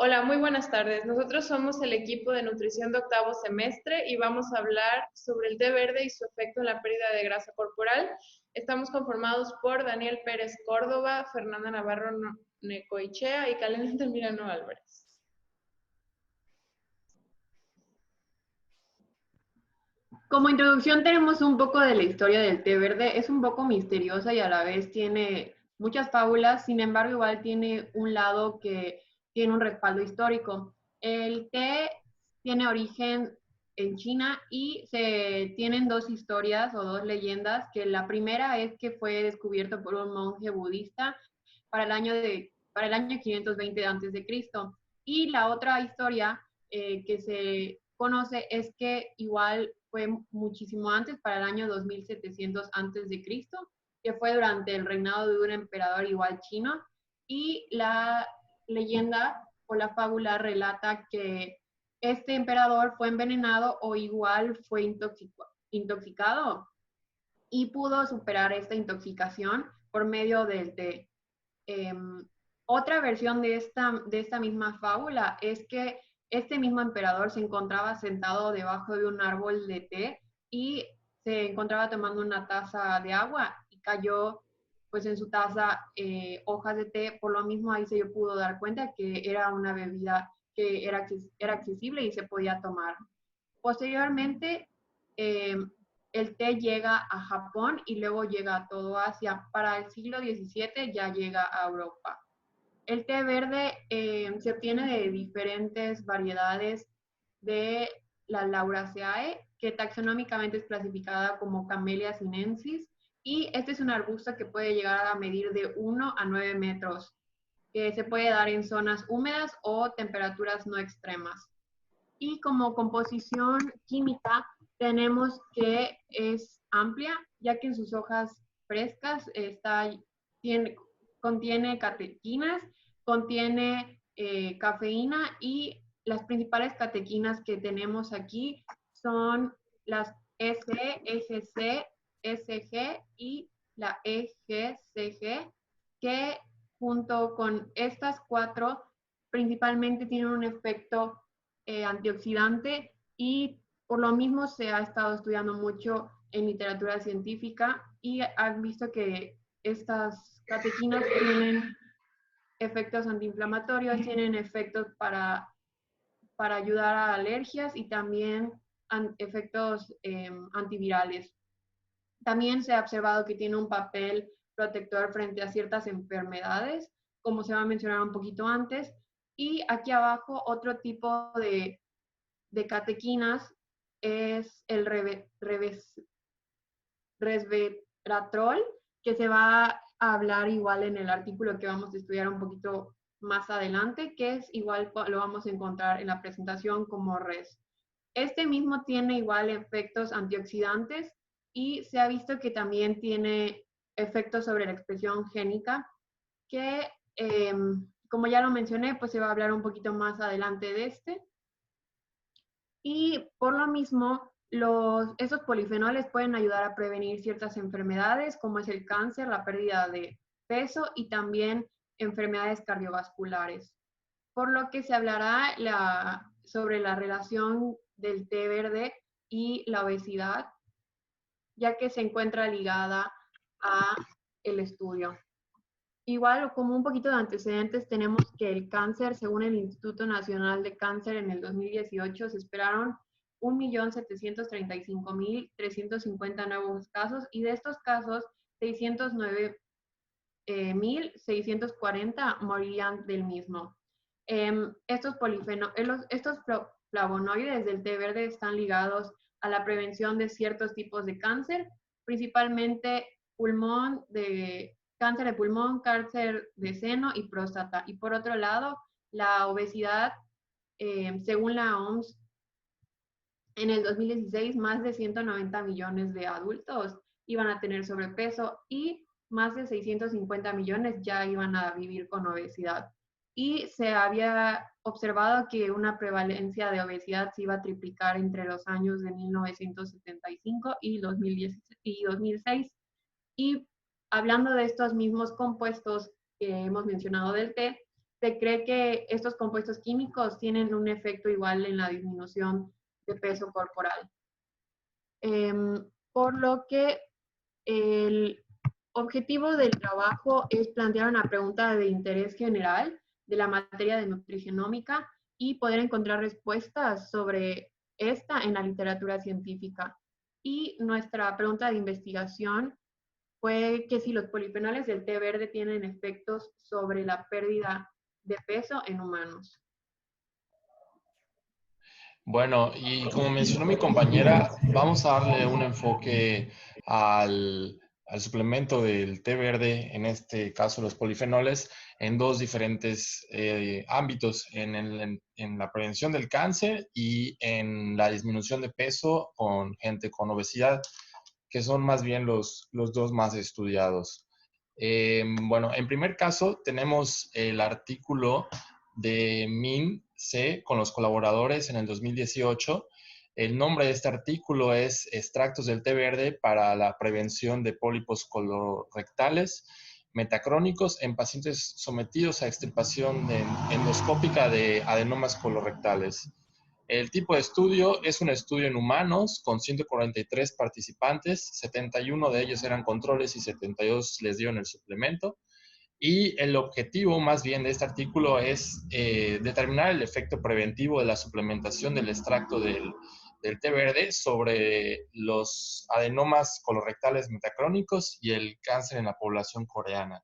Hola, muy buenas tardes. Nosotros somos el equipo de nutrición de octavo semestre y vamos a hablar sobre el té verde y su efecto en la pérdida de grasa corporal. Estamos conformados por Daniel Pérez Córdoba, Fernanda Navarro Necoichea y Kalen Altamirano Álvarez. Como introducción tenemos un poco de la historia del té verde. Es un poco misteriosa y a la vez tiene muchas fábulas, sin embargo igual tiene un lado que tiene un respaldo histórico. El té tiene origen en China y se tienen dos historias o dos leyendas, que la primera es que fue descubierto por un monje budista para el año 520 a.C. Y la otra historia que se conoce es que igual fue muchísimo antes, para el año 2700 antes de Cristo, que fue durante el reinado de un emperador igual chino. Y la leyenda o la fábula relata que este emperador fue envenenado o igual fue intoxicado y pudo superar esta intoxicación por medio del té. Eh, Otra versión de esta misma fábula es que este mismo emperador se encontraba sentado debajo de un árbol de té y se encontraba tomando una taza de agua y cayó pues en su taza hojas de té. Por lo mismo ahí se pudo dar cuenta que era una bebida que era accesible y se podía tomar. Posteriormente, eh, el té llega a Japón y luego llega a todo Asia. Para el siglo XVII ya llega a Europa. El té verde se obtiene de diferentes variedades de la Lauraceae, que taxonómicamente es clasificada como Camellia sinensis, y este es un arbusto que puede llegar a medir de 1 a 9 metros, que se puede dar en zonas húmedas o temperaturas no extremas. Y como composición química tenemos que es amplia, ya que en sus hojas frescas tiene, contiene catequinas, contiene cafeína, y las principales catequinas que tenemos aquí son las S, EGC, SG y la EGCG, que junto con estas cuatro principalmente tienen un efecto antioxidante, y por lo mismo se ha estado estudiando mucho en literatura científica y han visto que estas catequinas tienen efectos antiinflamatorios, tienen efectos para ayudar a alergias y también efectos antivirales. También se ha observado que tiene un papel protector frente a ciertas enfermedades, como se va a mencionar un poquito antes. Y aquí abajo otro tipo de catequinas es el resveratrol, que se va a hablar igual en el artículo que vamos a estudiar un poquito más adelante, que es igual, lo vamos a encontrar en la presentación como res. Este mismo tiene igual efectos antioxidantes y se ha visto que también tiene efectos sobre la expresión génica, que como ya lo mencioné, pues se va a hablar un poquito más adelante de este. Y por lo mismo, estos polifenoles pueden ayudar a prevenir ciertas enfermedades, como es el cáncer, la pérdida de peso y también enfermedades cardiovasculares. Por lo que se hablará sobre la relación del té verde y la obesidad, ya que se encuentra ligada a el estudio. Igual, como un poquito de antecedentes, tenemos que el cáncer, según el Instituto Nacional de Cáncer, en el 2018 se esperaron 1.735.350 nuevos casos, y de estos casos, 609.640 morirían del mismo. Estos flavonoides del té verde están ligados a la prevención de ciertos tipos de cáncer, principalmente cáncer de pulmón, cáncer de seno y próstata. Y por otro lado, la obesidad, según la OMS, en el 2016 más de 190 millones de adultos iban a tener sobrepeso y más de 650 millones ya iban a vivir con obesidad. Y se había observado que una prevalencia de obesidad se iba a triplicar entre los años de 1975 y 2006. Y hablando de estos mismos compuestos que hemos mencionado del té, se cree que estos compuestos químicos tienen un efecto igual en la disminución de peso corporal. Por lo que el objetivo del trabajo es plantear una pregunta de interés general de la materia de nutrigenómica y poder encontrar respuestas sobre esta en la literatura científica. Y nuestra pregunta de investigación fue que si los polifenoles del té verde tienen efectos sobre la pérdida de peso en humanos. Bueno, y como mencionó mi compañera, vamos a darle un enfoque al suplemento del té verde, en este caso los polifenoles, en dos diferentes ámbitos, en la prevención del cáncer y en la disminución de peso con gente con obesidad, que son más bien los dos más estudiados. Bueno, en primer caso tenemos el artículo de Min C con los colaboradores en el 2018. El nombre de este artículo es Extractos del té verde para la prevención de pólipos colorectales metacrónicos en pacientes sometidos a extirpación endoscópica de adenomas colorectales. El tipo de estudio es un estudio en humanos con 143 participantes, 71 de ellos eran controles y 72 les dieron el suplemento. Y el objetivo más bien de este artículo es determinar el efecto preventivo de la suplementación del extracto del té verde sobre los adenomas colorectales metacrónicos y el cáncer en la población coreana.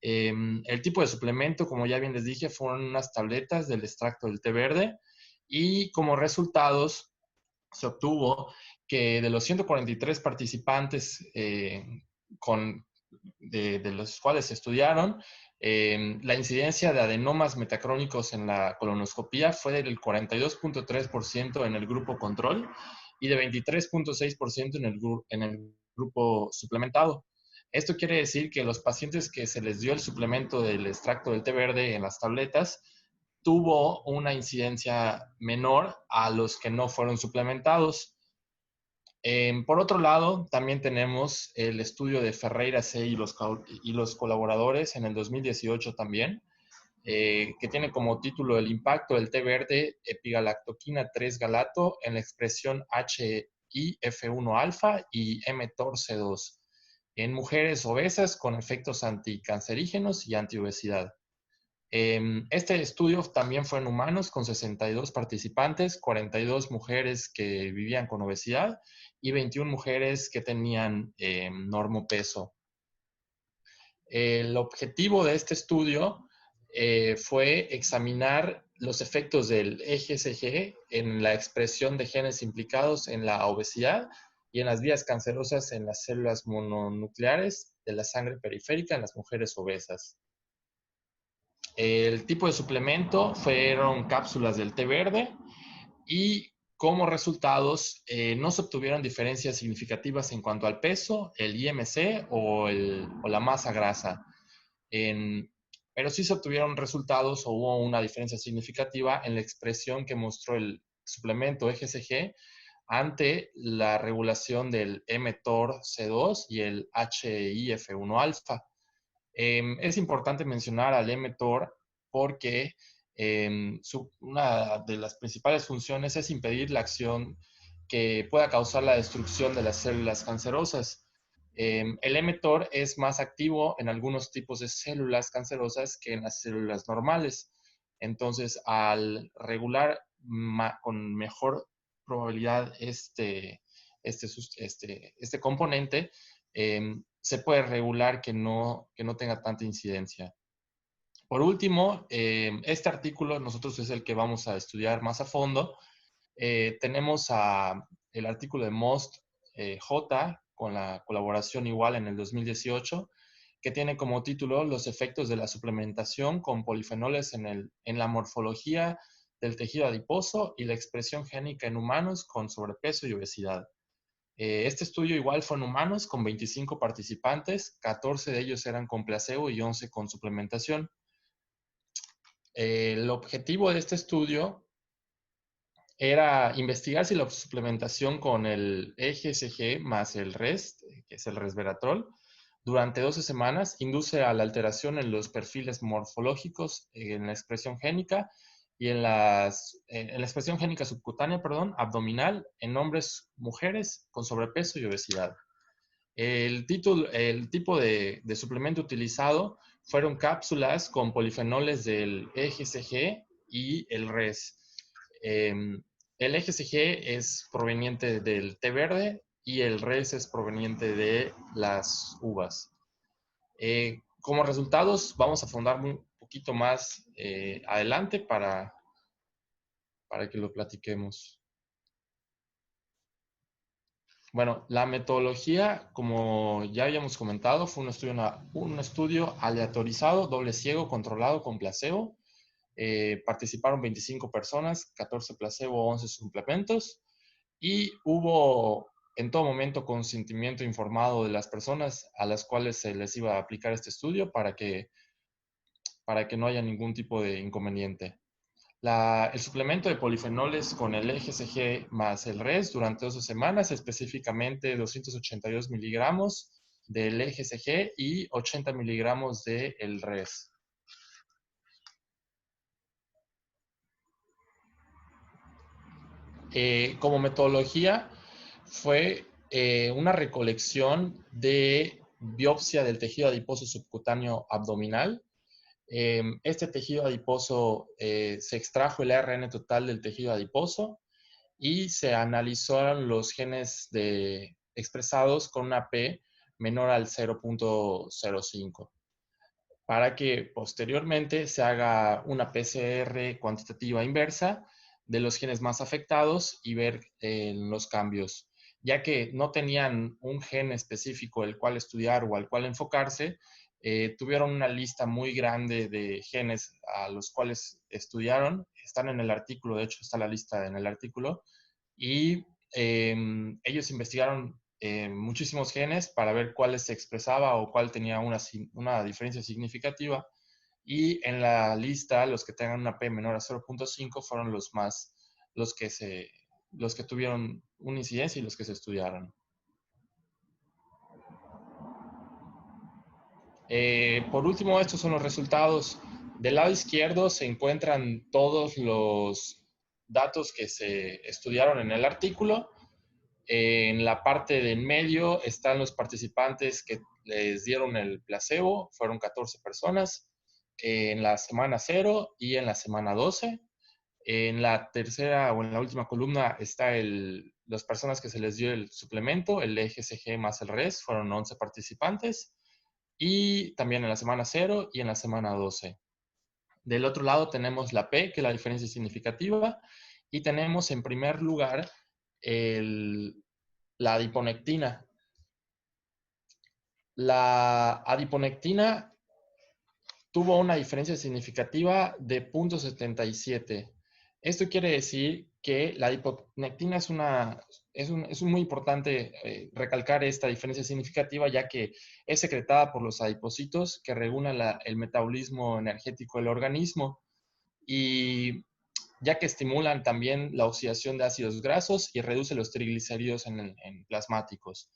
El tipo de suplemento, como ya bien les dije, fueron unas tabletas del extracto del té verde y como resultados se obtuvo que de los 143 participantes de los cuales se estudiaron, la incidencia de adenomas metacrónicos en la colonoscopía fue del 42.3% en el grupo control y de 23.6% en el grupo suplementado. Esto quiere decir que los pacientes que se les dio el suplemento del extracto del té verde en las tabletas tuvo una incidencia menor a los que no fueron suplementados. Por otro lado, también tenemos el estudio de Ferreira C. y los colaboradores en el 2018 también, que tiene como título el impacto del té verde epigalactoquina 3-galato en la expresión HIF1-alfa y mTOR-C2 en mujeres obesas con efectos anticancerígenos y antiobesidad. Este estudio también fue en humanos con 62 participantes, 42 mujeres que vivían con obesidad y 21 mujeres que tenían normopeso. El objetivo de este estudio fue examinar los efectos del EGCG en la expresión de genes implicados en la obesidad y en las vías cancerosas en las células mononucleares de la sangre periférica en las mujeres obesas. El tipo de suplemento fueron cápsulas del té verde y como resultados no se obtuvieron diferencias significativas en cuanto al peso, el IMC o la masa grasa. Pero sí se obtuvieron resultados o hubo una diferencia significativa en la expresión que mostró el suplemento EGCG ante la regulación del mTOR-C2 y el HIF1-alfa. Es importante mencionar al mTOR porque una de las principales funciones es impedir la acción que pueda causar la destrucción de las células cancerosas. El mTOR es más activo en algunos tipos de células cancerosas que en las células normales. Entonces, al regular con mejor probabilidad este componente, se puede regular que no tenga tanta incidencia. Por último, este artículo nosotros es el que vamos a estudiar más a fondo. Tenemos el artículo de Most J con la colaboración igual en el 2018, que tiene como título Los efectos de la suplementación con polifenoles en la morfología del tejido adiposo y la expresión génica en humanos con sobrepeso y obesidad. Este estudio igual fue en humanos con 25 participantes, 14 de ellos eran con placebo y 11 con suplementación. El objetivo de este estudio era investigar si la suplementación con el EGCG más el REST, que es el resveratrol, durante 12 semanas induce a la alteración en los perfiles morfológicos, en la expresión génica y en la expresión génica subcutánea, perdón, abdominal, en hombres, mujeres con sobrepeso y obesidad. El tipo de suplemento utilizado fueron cápsulas con polifenoles del EGCG y el RES. El EGCG es proveniente del té verde y el RES es proveniente de las uvas. Como resultados, vamos a fundar un poquito más adelante para que lo platiquemos. Bueno, la metodología, como ya habíamos comentado, fue un estudio aleatorizado, doble ciego, controlado con placebo. Participaron 25 personas, 14 placebo, 11 suplementos. Y hubo en todo momento consentimiento informado de las personas a las cuales se les iba a aplicar este estudio para que no haya ningún tipo de inconveniente. El suplemento de polifenoles con el EGCG más el RES durante 12 semanas, específicamente 282 miligramos del EGCG y 80 miligramos del RES. Como metodología fue una recolección de biopsia del tejido adiposo subcutáneo abdominal. Este tejido adiposo se extrajo el ARN total del tejido adiposo y se analizaron los genes expresados con una P menor al 0.05 para que posteriormente se haga una PCR cuantitativa inversa de los genes más afectados y ver los cambios. Ya que no tenían un gen específico el cual estudiar o al cual enfocarse, tuvieron una lista muy grande de genes a los cuales estudiaron. Están en el artículo, de hecho está la lista en el artículo, y ellos investigaron muchísimos genes para ver cuáles se expresaba o cuál tenía una diferencia significativa. Y en la lista, los que tengan una P menor a 0.5 fueron los que tuvieron una incidencia y los que se estudiaron. Por último, estos son los resultados. Del lado izquierdo se encuentran todos los datos que se estudiaron en el artículo. En la parte del medio están los participantes que les dieron el placebo, fueron 14 personas, en la semana 0 y en la semana 12. En la tercera o en la última columna está las personas que se les dio el suplemento, el EGCG más el RES, fueron 11 participantes, y también en la semana 0 y en la semana 12. Del otro lado tenemos la P, que es la diferencia significativa, y tenemos en primer lugar la adiponectina. La adiponectina tuvo una diferencia significativa de 0.77. Esto quiere decir que la adiponectina es muy importante recalcar esta diferencia significativa, ya que es secretada por los adipocitos que regulan el metabolismo energético del organismo, y ya que estimulan también la oxidación de ácidos grasos y reduce los triglicéridos en plasmáticos.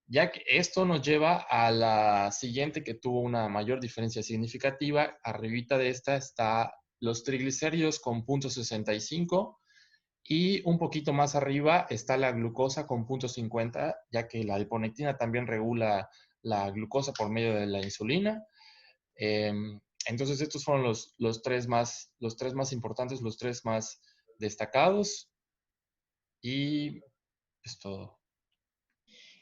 Ya que esto nos lleva a la siguiente, que tuvo una mayor diferencia significativa. Arribita de esta está los triglicéridos con 0.65 y un poquito más arriba está la glucosa con 0.50, ya que la adiponectina también regula la glucosa por medio de la insulina. Entonces estos fueron los tres más importantes, los tres más destacados, y es todo.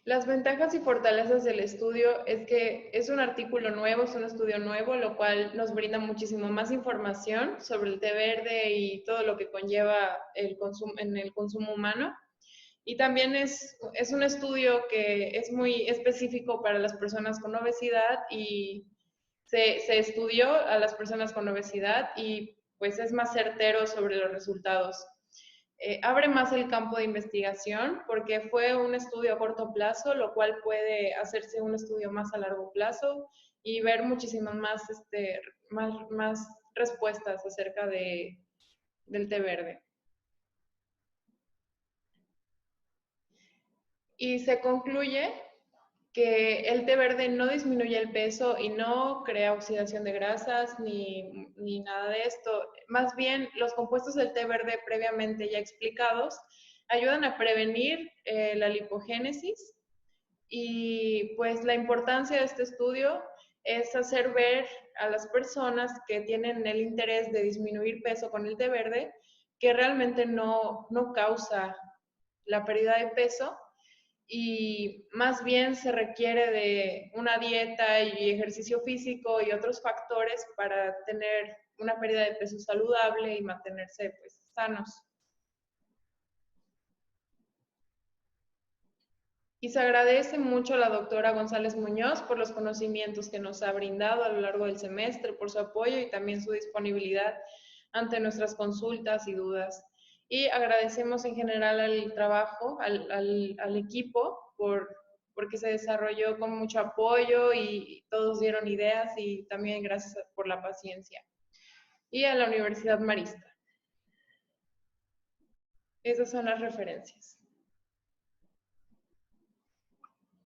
Las ventajas y fortalezas del estudio es que es un artículo nuevo, es un estudio nuevo, lo cual nos brinda muchísimo más información sobre el té verde y todo lo que conlleva en el consumo humano. Y también es un estudio que es muy específico para las personas con obesidad y se estudió a las personas con obesidad y pues es más certero sobre los resultados. Abre más el campo de investigación porque fue un estudio a corto plazo, lo cual puede hacerse un estudio más a largo plazo y ver muchísimas más respuestas acerca del té verde. Y se concluye que el té verde no disminuye el peso y no crea oxidación de grasas ni nada de esto. Más bien, los compuestos del té verde previamente ya explicados ayudan a prevenir la lipogénesis, y pues la importancia de este estudio es hacer ver a las personas que tienen el interés de disminuir peso con el té verde que realmente no causa la pérdida de peso, y más bien se requiere de una dieta y ejercicio físico y otros factores para tener una pérdida de peso saludable y mantenerse pues sanos. Y se agradece mucho a la doctora González Muñoz por los conocimientos que nos ha brindado a lo largo del semestre, por su apoyo y también su disponibilidad ante nuestras consultas y dudas. Y agradecemos en general al trabajo, al equipo, porque se desarrolló con mucho apoyo y todos dieron ideas, y también gracias por la paciencia. Y a la Universidad Marista. Esas son las referencias.